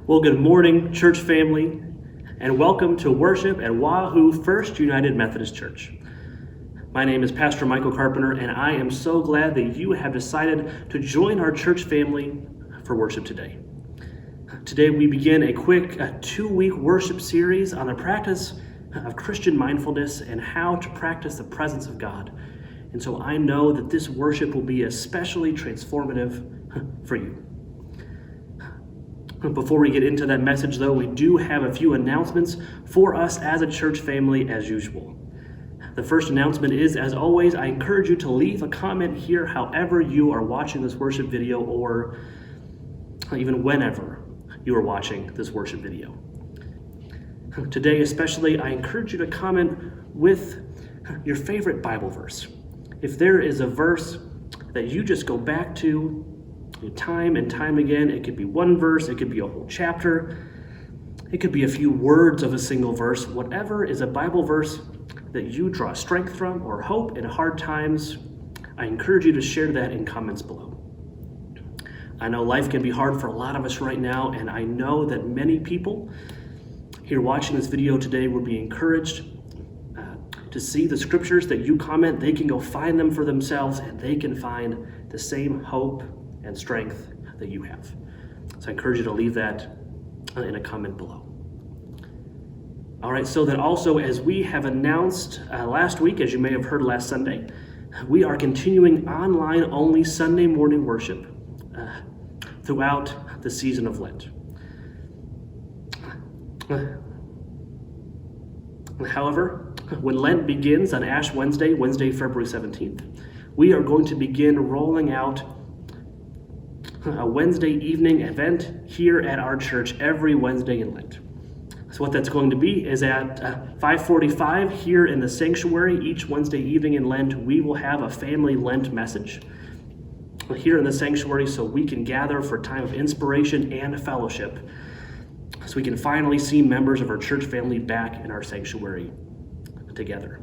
Well, good morning, church family, and welcome to worship at Wahoo First United Methodist Church. My name is Pastor Michael Carpenter, and I am so glad that you have decided to join our church family for worship today. Today we begin a quick 2-week worship series on the practice of Christian mindfulness and how to practice the presence of God. And so I know that this worship will be especially transformative for you. Before we get into that message, though, we do have a few announcements for us as a church family as usual. The first announcement is, as always, I encourage you to leave a comment here however you are watching this worship video, or even whenever you are watching this worship video. Today especially, I encourage you to comment with your favorite Bible verse. If there is a verse that you just go back to time and time again, it could be one verse, it could be a whole chapter, it could be a few words of a single verse. Whatever is a Bible verse that you draw strength from or hope in hard times, I encourage you to share that in comments below. I know life can be hard for a lot of us right now, and I know that many people here watching this video today will be encouraged to see the scriptures that you comment. They can go find them for themselves, and they can find the same hope and strength that you have. So I encourage you to leave that in a comment below. All right, so that also, as we have announced last week, as you may have heard last Sunday, we are continuing online only Sunday morning worship throughout the season of Lent. However, when Lent begins on Ash Wednesday, February 17th, we are going to begin rolling out a Wednesday evening event here at our church every Wednesday in Lent. So what that's going to be is at 5:45 here in the sanctuary each Wednesday evening in Lent, we will have a family Lent message here in the sanctuary so we can gather for a time of inspiration and fellowship, so we can finally see members of our church family back in our sanctuary together.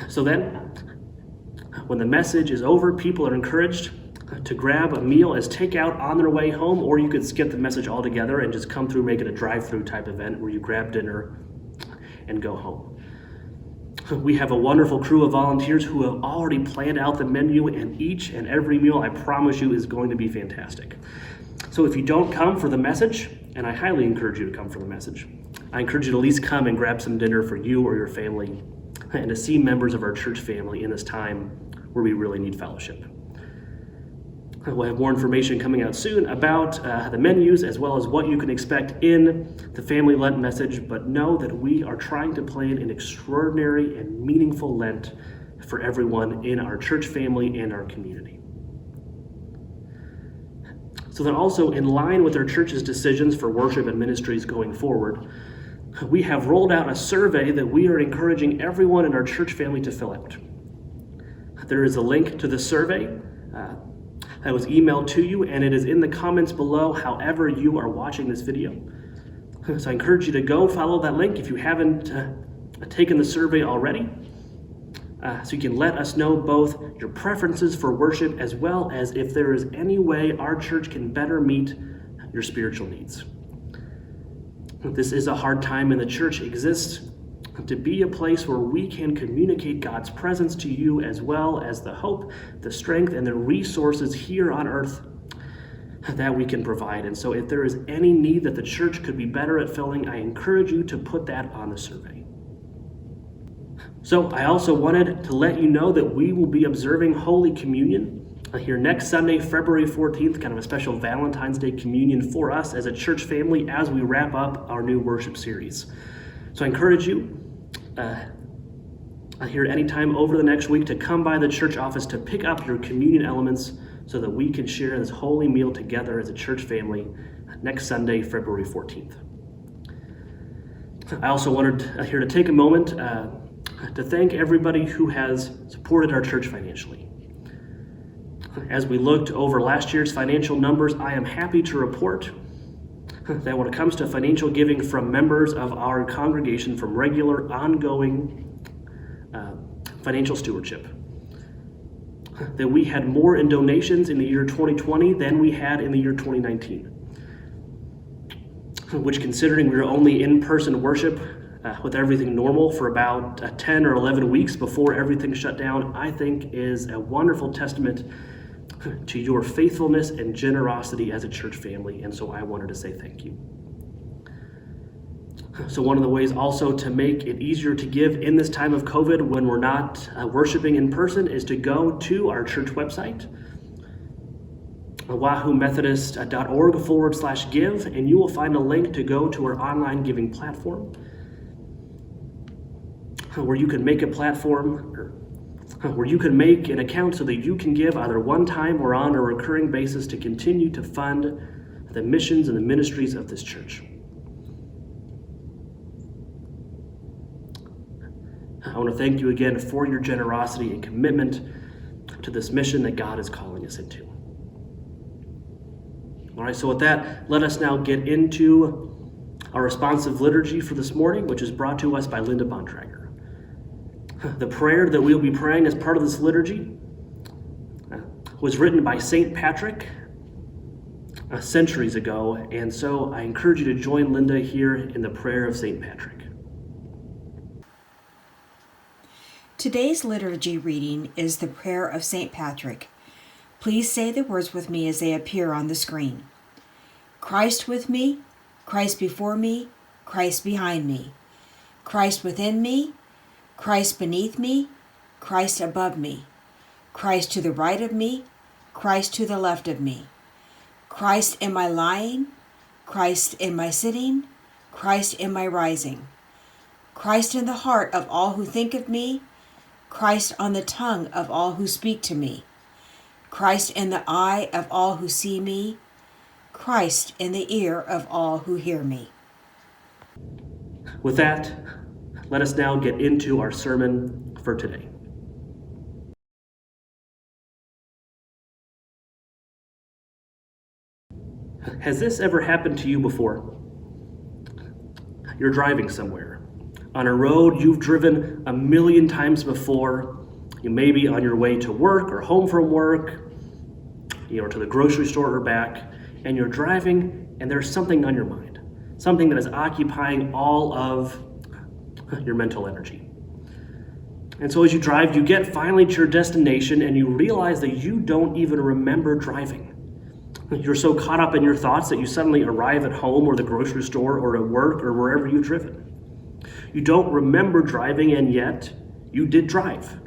So then, when the message is over, people are encouraged to grab a meal as takeout on their way home, or you could skip the message altogether and just come through, make it a drive-through type event where you grab dinner and go home. We have a wonderful crew of volunteers who have already planned out the menu, and each and every meal, I promise you, is going to be fantastic. So if you don't come for the message, and I highly encourage you to come for the message, I encourage you to at least come and grab some dinner for you or your family, and to see members of our church family in this time where we really need fellowship. We'll have more information coming out soon about the menus, as well as what you can expect in the Family Lent message, but know that we are trying to plan an extraordinary and meaningful Lent for everyone in our church family and our community. So then also, in line with our church's decisions for worship and ministries going forward, we have rolled out a survey that we are encouraging everyone in our church family to fill out. There is a link to the survey that was emailed to you, and it is in the comments below however you are watching this video. So I encourage you to go follow that link if you haven't taken the survey already, so you can let us know both your preferences for worship as well as if there is any way our church can better meet your spiritual needs. This is a hard time, and the church exists to be a place where we can communicate God's presence to you, as well as the hope, the strength, and the resources here on earth that we can provide. And so if there is any need that the church could be better at filling, I encourage you to put that on the survey. So I also wanted to let you know that we will be observing Holy Communion here next Sunday, February 14th, kind of a special Valentine's Day communion for us as a church family as we wrap up our new worship series. So I encourage you here anytime over the next week to come by the church office to pick up your communion elements so that we can share this holy meal together as a church family next Sunday, February 14th. I also wanted here to take a moment to thank everybody who has supported our church financially. As we looked over last year's financial numbers, I am happy to report that when it comes to financial giving from members of our congregation, from regular, ongoing financial stewardship, that we had more in donations in the year 2020 than we had in the year 2019. Which, considering we were only in-person worship with everything normal for about 10 or 11 weeks before everything shut down, I think is a wonderful testament to your faithfulness and generosity as a church family, and so I wanted to say thank you. So one of the ways also to make it easier to give in this time of COVID when we're not worshiping in person is to go to our church website, wahoomethodist.org/give, and you will find a link to go to our online giving platform where you can make an account so that you can give either one time or on a recurring basis to continue to fund the missions and the ministries of this church. I want to thank you again for your generosity and commitment to this mission that God is calling us into. All right, so with that, let us now get into our responsive liturgy for this morning, which is brought to us by Linda Bontrager. The prayer that we'll be praying as part of this liturgy was written by St. Patrick centuries ago, and so I encourage you to join Linda here in the prayer of St. Patrick. Today's liturgy reading is the prayer of St. Patrick. Please say the words with me as they appear on the screen. Christ with me, Christ before me, Christ behind me. Christ within me, Christ beneath me, Christ above me. Christ to the right of me, Christ to the left of me. Christ in my lying, Christ in my sitting, Christ in my rising. Christ in the heart of all who think of me, Christ on the tongue of all who speak to me. Christ in the eye of all who see me, Christ in the ear of all who hear me. With that, let us now get into our sermon for today. Has this ever happened to you before? You're driving somewhere. On a road you've driven a million times before. You may be on your way to work or home from work, or to the grocery store or back, and you're driving and there's something on your mind, something that is occupying all of your mental energy. And so as you drive, you get finally to your destination and you realize that you don't even remember driving. You're so caught up in your thoughts that you suddenly arrive at home or the grocery store or at work or wherever you've driven. You don't remember driving, and yet you did drive.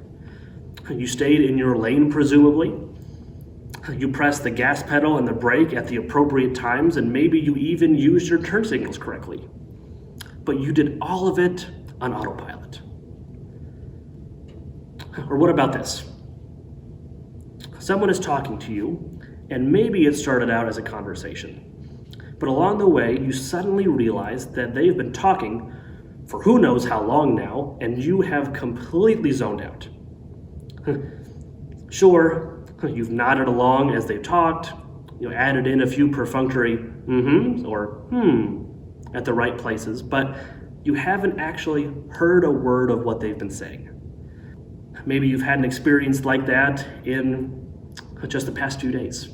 You stayed in your lane, presumably. You pressed the gas pedal and the brake at the appropriate times, and maybe you even used your turn signals correctly. But you did all of it on autopilot. Or what about this? Someone is talking to you, and maybe it started out as a conversation. But along the way, you suddenly realize that they've been talking for who knows how long now, and you have completely zoned out. Sure, you've nodded along as they've talked, added in a few perfunctory mm-hms or at the right places, but you haven't actually heard a word of what they've been saying. Maybe you've had an experience like that in just the past few days.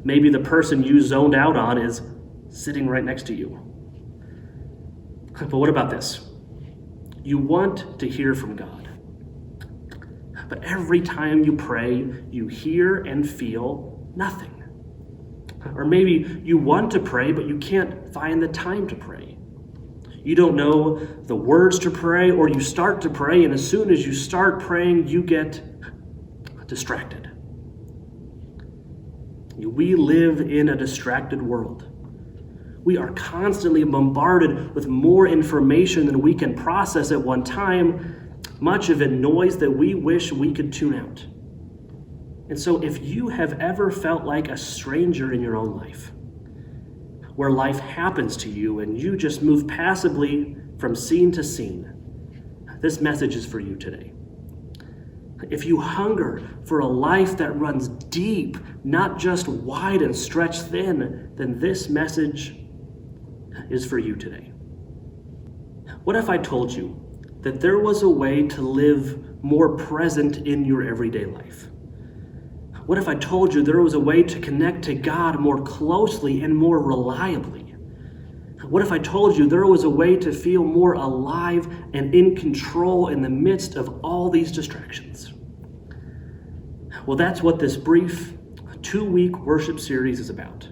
Maybe the person you zoned out on is sitting right next to you. But what about this? You want to hear from God. But every time you pray, you hear and feel nothing. Or maybe you want to pray, but you can't find the time to pray. You don't know the words to pray, or you start to pray, and as soon as you start praying, you get distracted. We live in a distracted world. We are constantly bombarded with more information than we can process at one time, much of it noise that we wish we could tune out. And so if you have ever felt like a stranger in your own life, where life happens to you and you just move passively from scene to scene, this message is for you today. If you hunger for a life that runs deep, not just wide and stretched thin, then this message is for you today. What if I told you that there was a way to live more present in your everyday life? What if I told you there was a way to connect to God more closely and more reliably? What if I told you there was a way to feel more alive and in control in the midst of all these distractions? Well, that's what this brief 2-week worship series is about.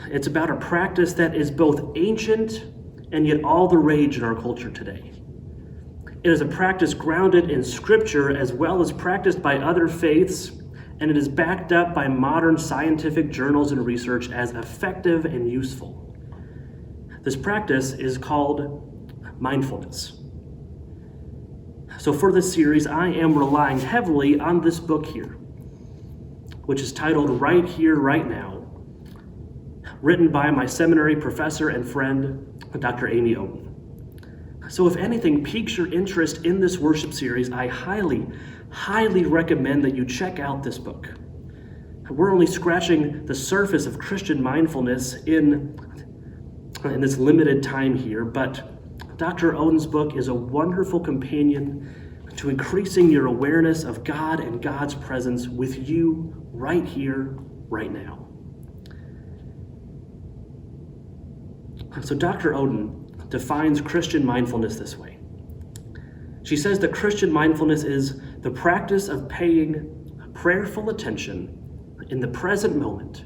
It's about a practice that is both ancient and yet all the rage in our culture today. It is a practice grounded in Scripture as well as practiced by other faiths, and it is backed up by modern scientific journals and research as effective and useful. This practice is called mindfulness. So for this series, I am relying heavily on this book here, which is titled Right Here, Right Now, written by my seminary professor and friend, Dr. Amy Oden. So if anything piques your interest in this worship series, I highly, highly recommend that you check out this book. We're only scratching the surface of Christian mindfulness in this limited time here, but Dr. Oden's book is a wonderful companion to increasing your awareness of God and God's presence with you right here, right now. So Dr. Oden defines Christian mindfulness this way. She says that Christian mindfulness is the practice of paying prayerful attention in the present moment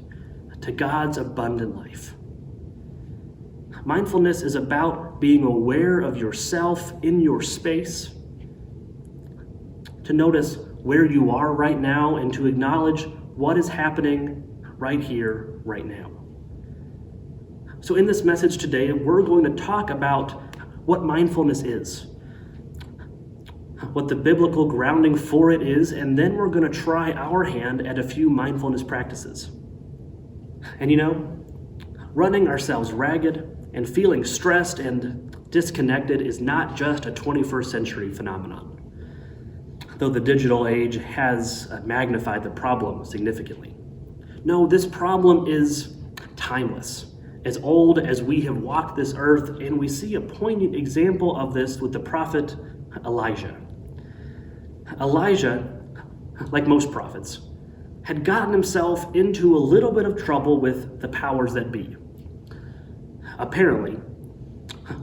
to God's abundant life. Mindfulness is about being aware of yourself in your space, to notice where you are right now and to acknowledge what is happening right here, right now. So in this message today, we're going to talk about what mindfulness is, what the biblical grounding for it is, and then we're going to try our hand at a few mindfulness practices. And running ourselves ragged and feeling stressed and disconnected is not just a 21st century phenomenon, though the digital age has magnified the problem significantly. No, this problem is timeless, as old as we have walked this earth, and we see a poignant example of this with the prophet Elijah. Elijah, like most prophets, had gotten himself into a little bit of trouble with the powers that be. Apparently,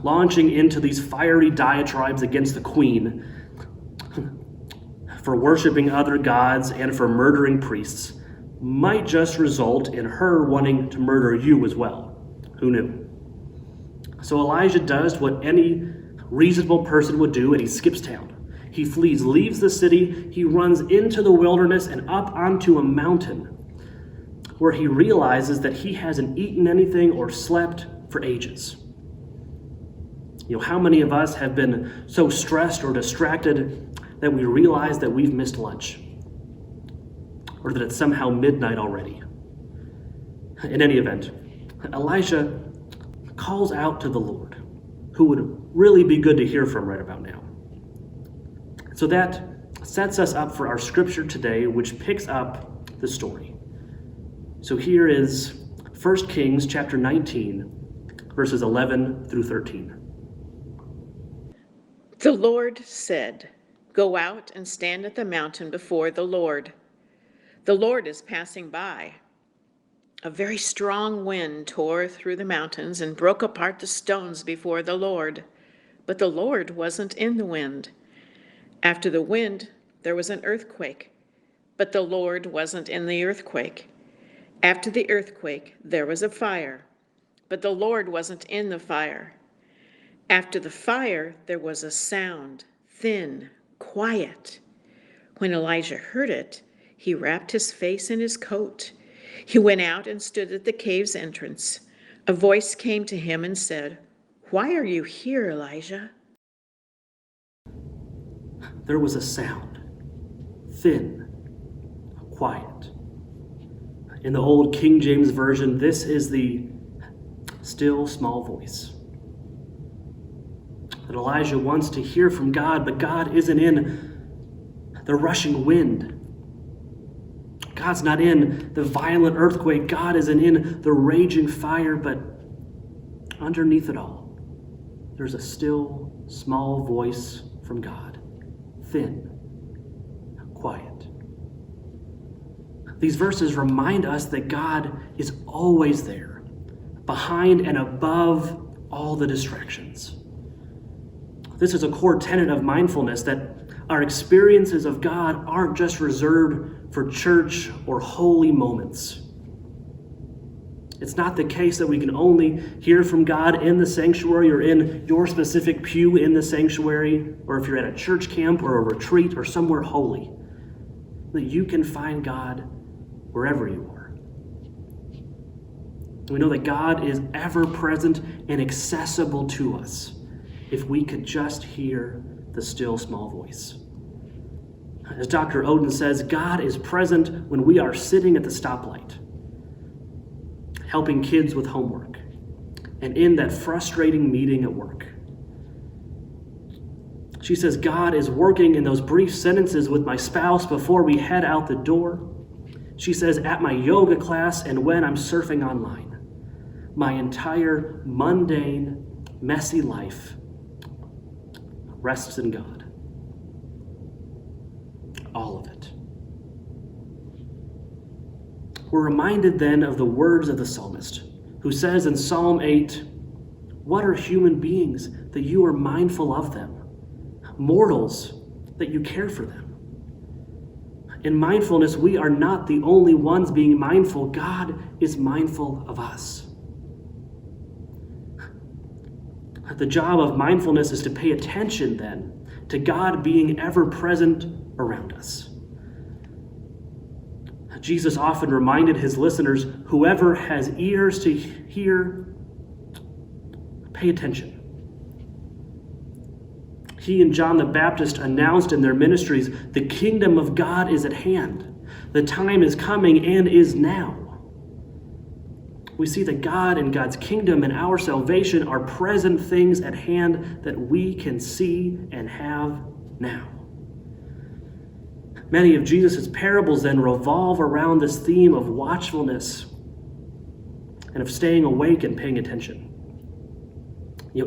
launching into these fiery diatribes against the queen for worshiping other gods and for murdering priests might just result in her wanting to murder you as well. Who knew? So Elijah does what any reasonable person would do, and he skips town. He flees, leaves the city, he runs into the wilderness and up onto a mountain where he realizes that he hasn't eaten anything or slept for ages. How many of us have been so stressed or distracted that we realize that we've missed lunch, or that it's somehow midnight already? In any event, Elijah calls out to the Lord, who would really be good to hear from right about now. So that sets us up for our scripture today, which picks up the story. So here is 1 Kings chapter 19, verses 11 through 13. The Lord said, "Go out and stand at the mountain before the Lord. The Lord is passing by." A very strong wind tore through the mountains and broke apart the stones before the Lord. But the Lord wasn't in the wind. After the wind, there was an earthquake. But the Lord wasn't in the earthquake. After the earthquake, there was a fire. But the Lord wasn't in the fire. After the fire, there was a sound, thin, quiet. When Elijah heard it, he wrapped his face in his coat. He went out and stood at the cave's entrance. A voice came to him and said, "Why are you here, Elijah?" There was a sound, thin, quiet. In the old King James Version, this is the still small voice that Elijah wants to hear from God, but God isn't in the rushing wind. God's not in the violent earthquake. God isn't in the raging fire, but underneath it all, there's a still small voice from God, thin, quiet. These verses remind us that God is always there, behind and above all the distractions. This is a core tenet of mindfulness, that our experiences of God aren't just reserved for church or holy moments. It's not the case that we can only hear from God in the sanctuary or in your specific pew in the sanctuary, or if you're at a church camp or a retreat or somewhere holy. That you can find God wherever you are. We know that God is ever present and accessible to us if we could just hear the still small voice. As Dr. Oden says, God is present when we are sitting at the stoplight, helping kids with homework, and in that frustrating meeting at work. She says, God is working in those brief sentences with my spouse before we head out the door. She says, at my yoga class and when I'm surfing online. My entire mundane, messy life rests in God. All of it. We're reminded then of the words of the psalmist, who says in Psalm 8, "What are human beings that you are mindful of them? Mortals that you care for them." In mindfulness, we are not the only ones being mindful. God is mindful of us. The job of mindfulness is to pay attention then to God being ever present around us. Jesus often reminded his listeners, whoever has ears to hear, pay attention. He and John the Baptist announced in their ministries, the kingdom of God is at hand. The time is coming and is now. We see that God and God's kingdom and our salvation are present things at hand that we can see and have now. Many of Jesus' parables then revolve around this theme of watchfulness and of staying awake and paying attention.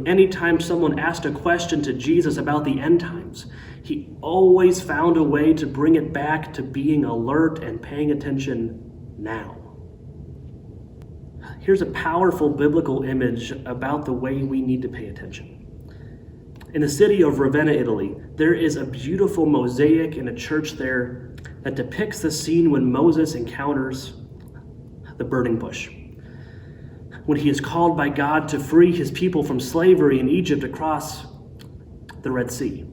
Anytime someone asked a question to Jesus about the end times, he always found a way to bring it back to being alert and paying attention now. Here's a powerful biblical image about the way we need to pay attention. In the city of Ravenna, Italy, there is a beautiful mosaic in a church there that depicts the scene when Moses encounters the burning bush, when he is called by God to free his people from slavery in Egypt across the Red Sea.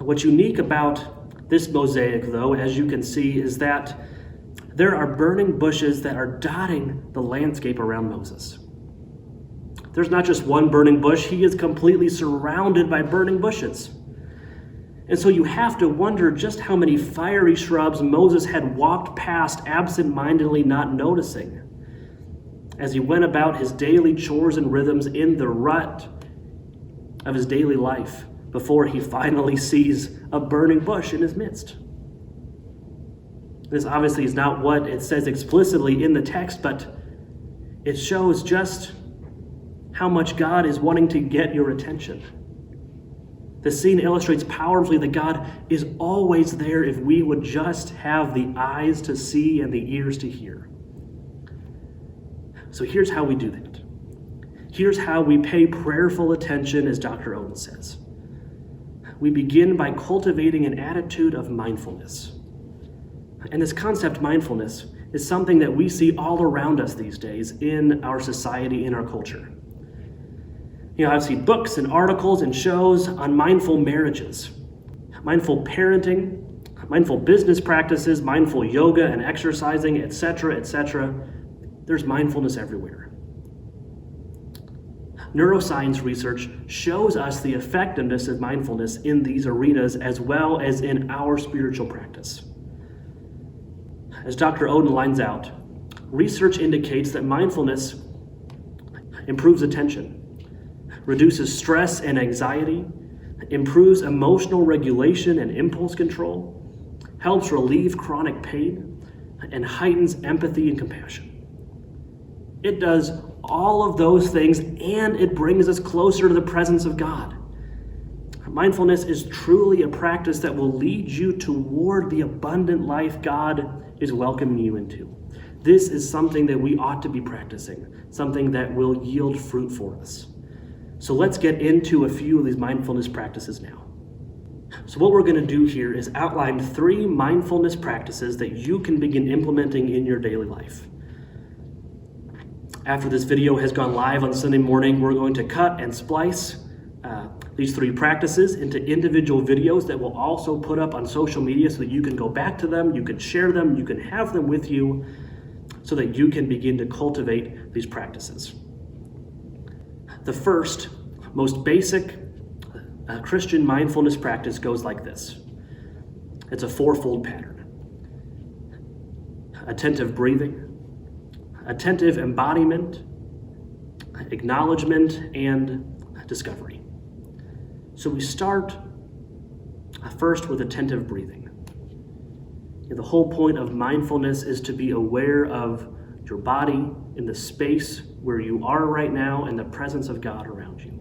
What's unique about this mosaic, though, as you can see, is that there are burning bushes that are dotting the landscape around Moses. There's not just one burning bush, he is completely surrounded by burning bushes. And so you have to wonder just how many fiery shrubs Moses had walked past absent-mindedly, not noticing, as he went about his daily chores and rhythms in the rut of his daily life before he finally sees a burning bush in his midst. This obviously is not what it says explicitly in the text, but it shows just how much God is wanting to get your attention. The scene illustrates powerfully that God is always there if we would just have the eyes to see and the ears to hear. So here's how we do that. Here's how we pay prayerful attention, as Dr. Oden says. We begin by cultivating an attitude of mindfulness. And this concept, mindfulness, is something that we see all around us these days in our society, in our culture. I've seen books and articles and shows on mindful marriages, mindful parenting, mindful business practices, mindful yoga and exercising, etc., etc. There's mindfulness everywhere. Neuroscience research shows us the effectiveness of mindfulness in these arenas as well as in our spiritual practice. As Dr. Oden lines out, research indicates that mindfulness improves attention, reduces stress and anxiety, improves emotional regulation and impulse control, helps relieve chronic pain, and heightens empathy and compassion. It does all of those things, and it brings us closer to the presence of God. Mindfulness is truly a practice that will lead you toward the abundant life God is welcoming you into. This is something that we ought to be practicing, something that will yield fruit for us. So let's get into a few of these mindfulness practices now. So what we're going to do here is outline 3 mindfulness practices that you can begin implementing in your daily life. After this video has gone live on Sunday morning, we're going to cut and splice these 3 practices into individual videos that we'll also put up on social media so that you can go back to them, you can share them, you can have them with you so that you can begin to cultivate these practices. The first, most basic Christian mindfulness practice goes like this. It's a 4-fold pattern. Attentive breathing, attentive embodiment, acknowledgement, and discovery. So we start first with attentive breathing. The whole point of mindfulness is to be aware of your body in the space where you are right now and the presence of God around you.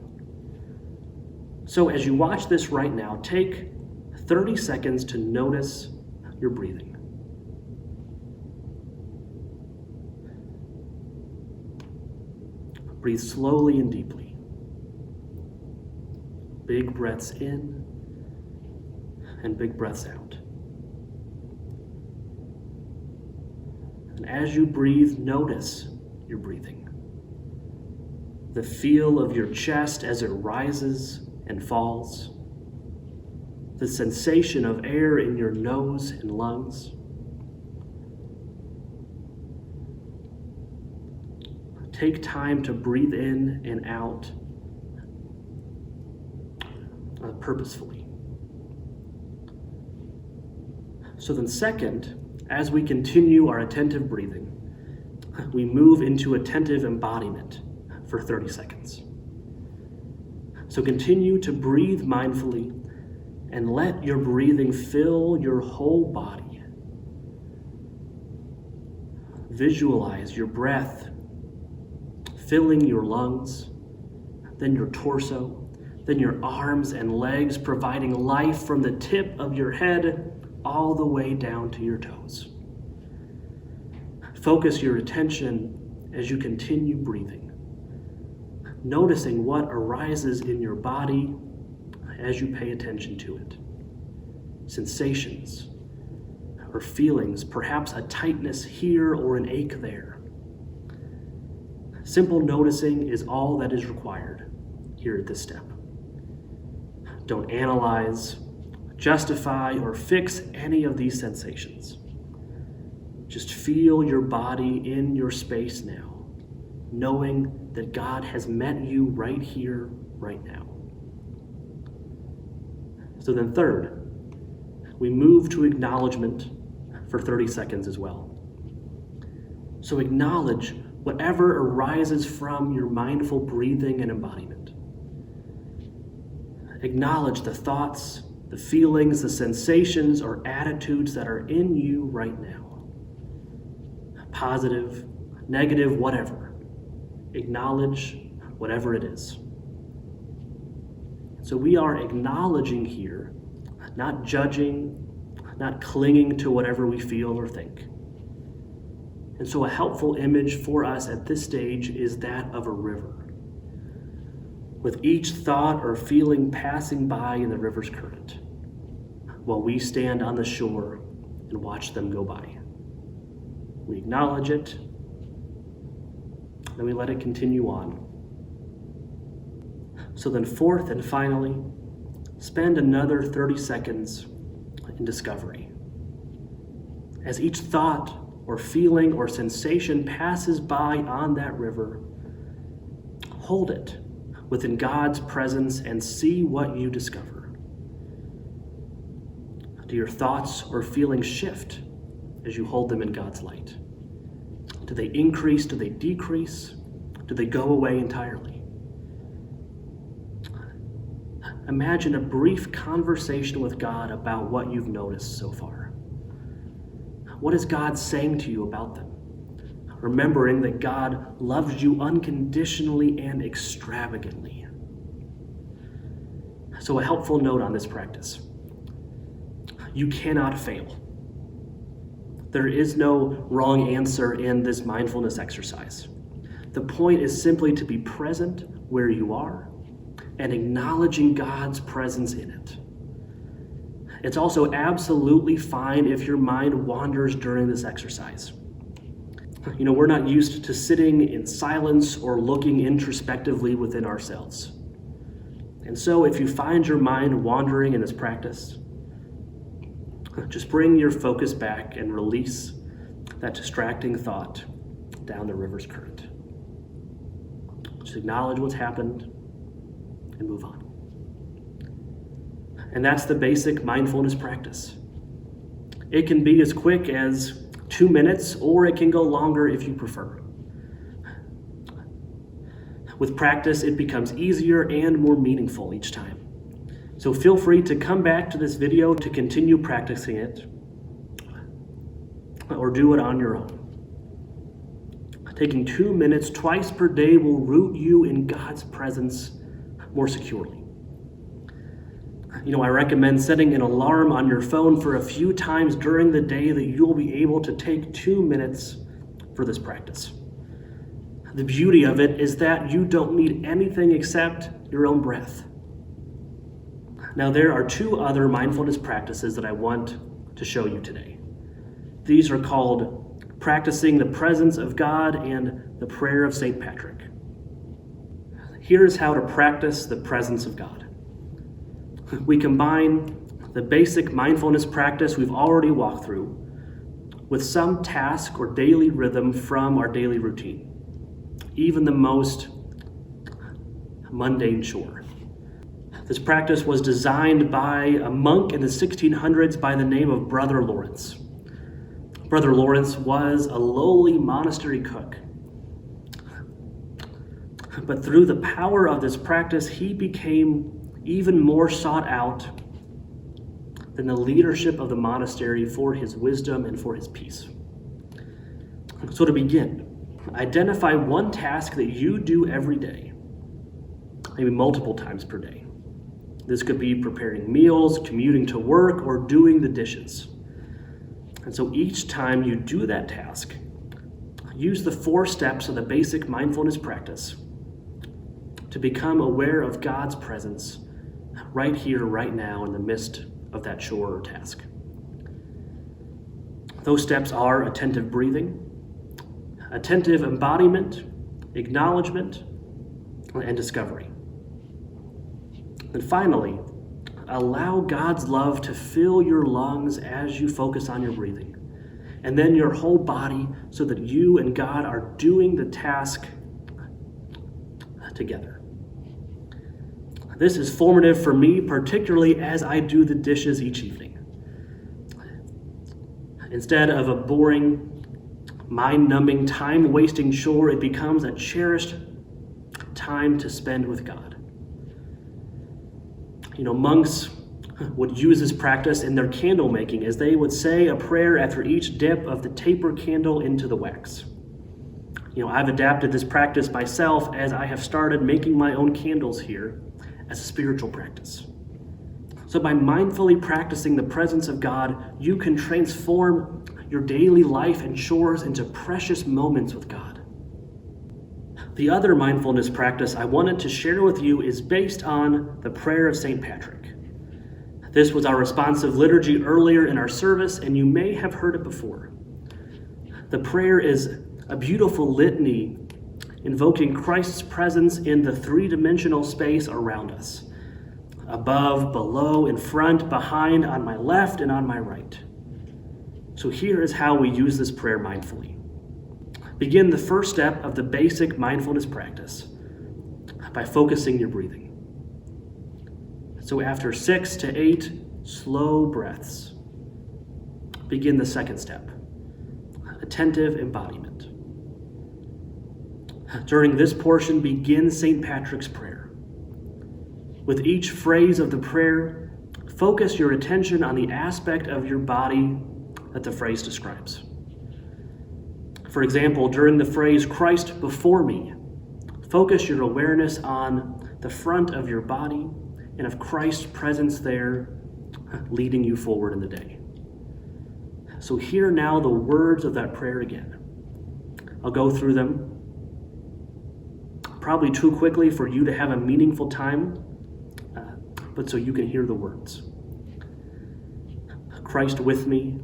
So as you watch this right now, take 30 seconds to notice your breathing. Breathe slowly and deeply. Big breaths in and big breaths out. And as you breathe, notice your breathing. The feel of your chest as it rises and falls. The sensation of air in your nose and lungs. Take time to breathe in and out purposefully. So then second, as we continue our attentive breathing, we move into attentive embodiment for 30 seconds. So continue to breathe mindfully and let your breathing fill your whole body. Visualize your breath filling your lungs, then your torso, then your arms and legs, providing life from the tip of your head all the way down to your toes. Focus your attention as you continue breathing, noticing what arises in your body as you pay attention to it. Sensations or feelings, perhaps a tightness here or an ache there. Simple noticing is all that is required here at this step. Don't analyze, justify, or fix any of these sensations. Just feel your body in your space now, knowing that God has met you right here, right now. So then third, we move to acknowledgement for 30 seconds as well. So acknowledge whatever arises from your mindful breathing and embodiment. Acknowledge the thoughts, the feelings, the sensations, or attitudes that are in you right now. Positive, negative, whatever. Acknowledge whatever it is. So we are acknowledging here, not judging, not clinging to whatever we feel or think. And so a helpful image for us at this stage is that of a river, with each thought or feeling passing by in the river's current, while we stand on the shore and watch them go by. We acknowledge it, then we let it continue on. So then fourth and finally, spend another 30 seconds in discovery. As each thought or feeling or sensation passes by on that river, hold it within God's presence and see what you discover. Do your thoughts or feelings shift as you hold them in God's light? Do they increase? Do they decrease? Do they go away entirely? Imagine a brief conversation with God about what you've noticed so far. What is God saying to you about them? Remembering that God loves you unconditionally and extravagantly. So a helpful note on this practice: you cannot fail. There is no wrong answer in this mindfulness exercise. The point is simply to be present where you are and acknowledging God's presence in it. It's also absolutely fine if your mind wanders during this exercise. We're not used to sitting in silence or looking introspectively within ourselves. And so if you find your mind wandering in this practice, just bring your focus back and release that distracting thought down the river's current. Just acknowledge what's happened and move on. And that's the basic mindfulness practice. It can be as quick as 2 minutes, or it can go longer if you prefer. With practice, it becomes easier and more meaningful each time. So feel free to come back to this video to continue practicing it, or do it on your own. Taking 2 minutes twice per day will root you in God's presence more securely. I recommend setting an alarm on your phone for a few times during the day that you'll be able to take 2 minutes for this practice. The beauty of it is that you don't need anything except your own breath. Now, there are 2 other mindfulness practices that I want to show you today. These are called practicing the presence of God and the prayer of St. Patrick. Here's how to practice the presence of God. We combine the basic mindfulness practice we've already walked through with some task or daily rhythm from our daily routine, even the most mundane chore. This practice was designed by a monk in the 1600s by the name of Brother Lawrence. Brother Lawrence was a lowly monastery cook. But through the power of this practice, he became even more sought out than the leadership of the monastery for his wisdom and for his peace. So to begin, identify one task that you do every day, maybe multiple times per day. This could be preparing meals, commuting to work, or doing the dishes. And so each time you do that task, use the 4 steps of the basic mindfulness practice to become aware of God's presence right here, right now, in the midst of that chore or task. Those steps are attentive breathing, attentive embodiment, acknowledgement, and discovery. And finally, allow God's love to fill your lungs as you focus on your breathing, and then your whole body, so that you and God are doing the task together. This is formative for me, particularly as I do the dishes each evening. Instead of a boring, mind-numbing, time-wasting chore, it becomes a cherished time to spend with God. Monks would use this practice in their candle making, as they would say a prayer after each dip of the taper candle into the wax. I've adapted this practice myself as I have started making my own candles here as a spiritual practice. So by mindfully practicing the presence of God, you can transform your daily life and chores into precious moments with God. The other mindfulness practice I wanted to share with you is based on the prayer of St. Patrick. This was our responsive liturgy earlier in our service, and you may have heard it before. The prayer is a beautiful litany invoking Christ's presence in the 3-dimensional space around us: above, below, in front, behind, on my left, and on my right. So here is how we use this prayer mindfully. Begin the first step of the basic mindfulness practice by focusing your breathing. So after 6 to 8 slow breaths, begin the second step, attentive embodiment. During this portion, begin St. Patrick's prayer. With each phrase of the prayer, focus your attention on the aspect of your body that the phrase describes. For example, during the phrase, Christ before me, focus your awareness on the front of your body and of Christ's presence there leading you forward in the day. So hear now the words of that prayer again. I'll go through them, probably too quickly for you to have a meaningful time, but so you can hear the words. Christ with me,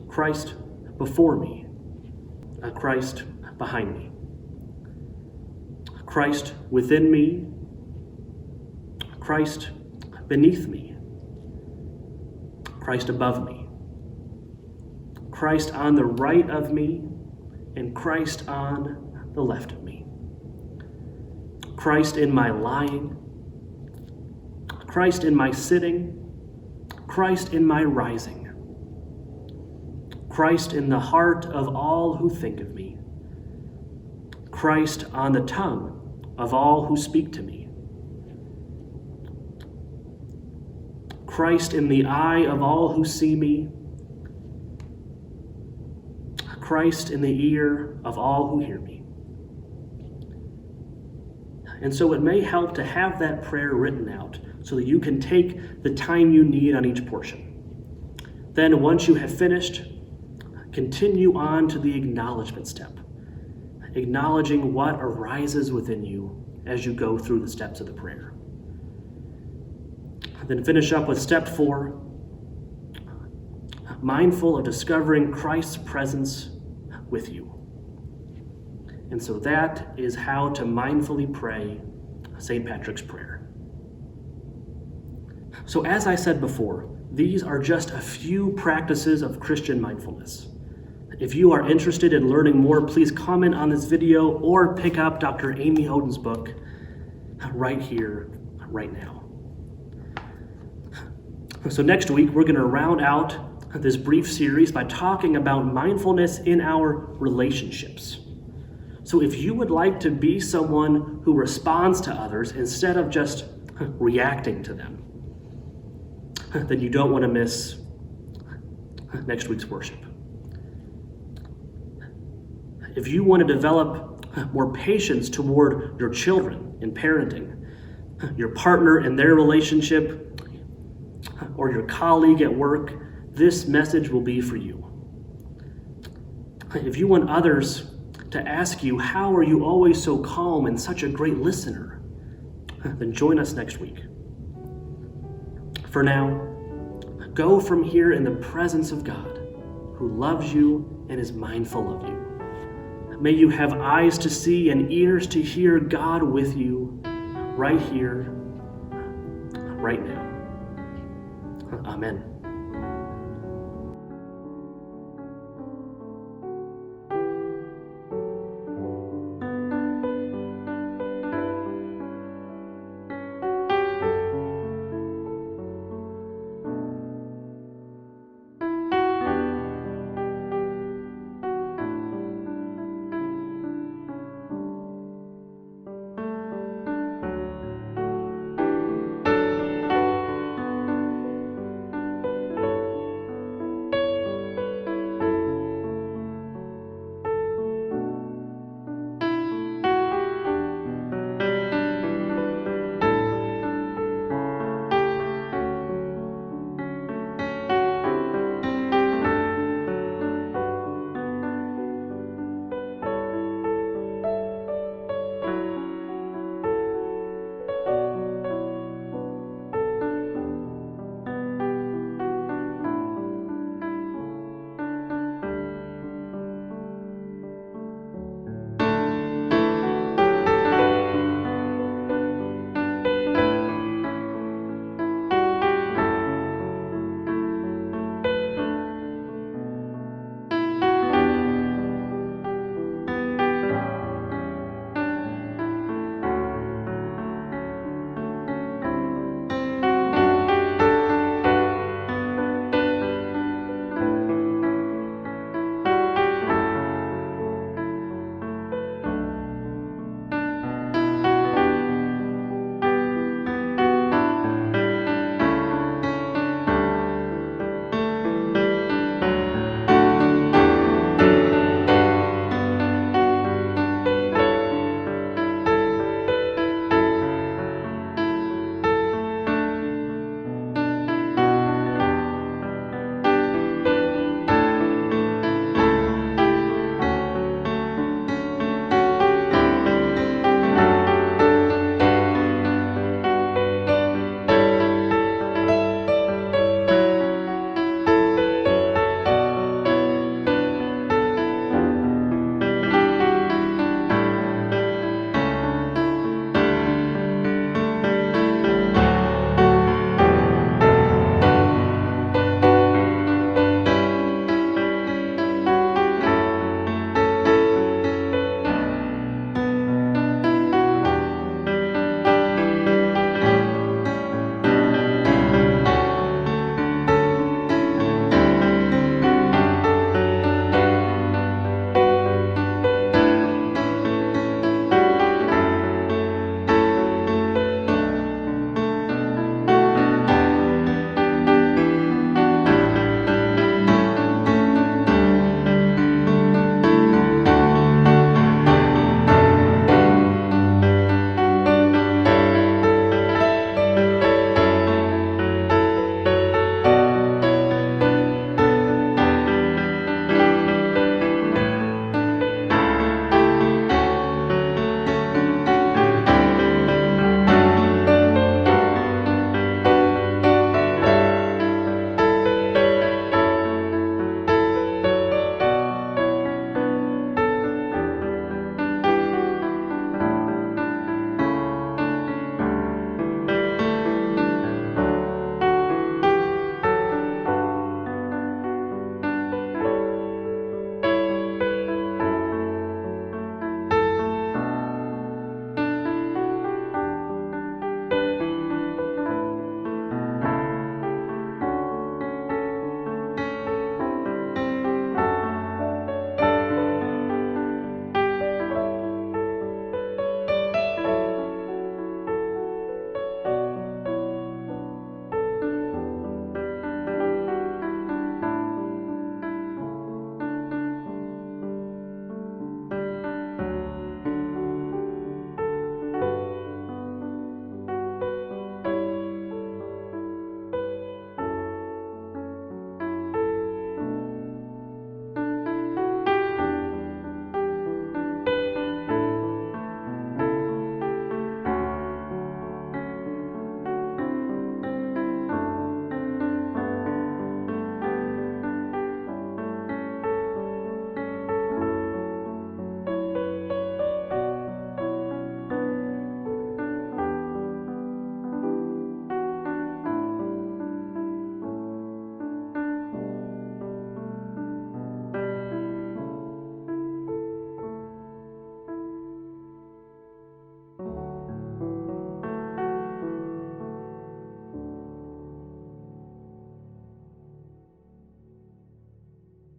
Christ before me, Christ behind me, Christ within me, Christ beneath me, Christ above me, Christ on the right of me, and Christ on the left of me, Christ in my lying, Christ in my sitting, Christ in my rising, Christ in the heart of all who think of me, Christ on the tongue of all who speak to me, Christ in the eye of all who see me, Christ in the ear of all who hear me. And so it may help to have that prayer written out so that you can take the time you need on each portion. Then once you have finished, continue on to the acknowledgement step, acknowledging what arises within you as you go through the steps of the prayer. Then finish up with step 4, mindful of discovering Christ's presence with you. And so that is how to mindfully pray St. Patrick's Prayer. So as I said before, these are just a few practices of Christian mindfulness. If you are interested in learning more, please comment on this video or pick up Dr. Amy Houghton's book right here, right now. So next week, we're going to round out this brief series by talking about mindfulness in our relationships. So if you would like to be someone who responds to others instead of just reacting to them, then you don't want to miss next week's worship. If you want to develop more patience toward your children in parenting, your partner in their relationship, or your colleague at work, this message will be for you. If you want others to ask you, how are you always so calm and such a great listener, then join us next week. For now, go from here in the presence of God, who loves you and is mindful of you. May you have eyes to see and ears to hear God with you right here, right now. Amen.